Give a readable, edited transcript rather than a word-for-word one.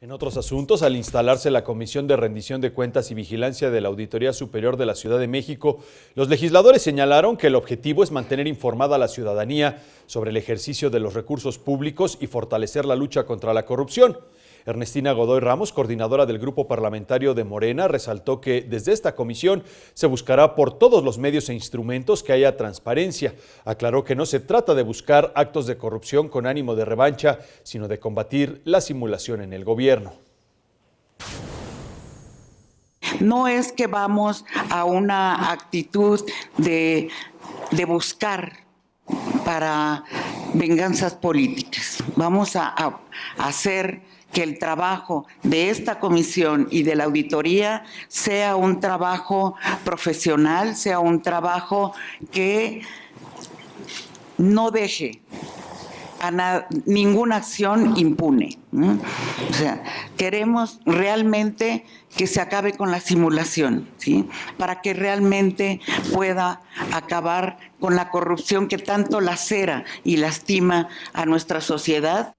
En otros asuntos, al instalarse la Comisión de Rendición de Cuentas y Vigilancia de la Auditoría Superior de la Ciudad de México, los legisladores señalaron que el objetivo es mantener informada a la ciudadanía sobre el ejercicio de los recursos públicos y fortalecer la lucha contra la corrupción. Ernestina Godoy Ramos, coordinadora del Grupo Parlamentario de Morena, resaltó que desde esta comisión se buscará por todos los medios e instrumentos que haya transparencia. Aclaró que no se trata de buscar actos de corrupción con ánimo de revancha, sino de combatir la simulación en el gobierno. No es que vamos a una actitud de buscar para venganzas políticas. Vamos a hacer que el trabajo de esta comisión y de la auditoría sea un trabajo profesional, sea un trabajo que no deje a ninguna acción impune. O sea, queremos realmente que se acabe con la simulación, ¿sí? Para que realmente pueda acabar con la corrupción que tanto lacera y lastima a nuestra sociedad.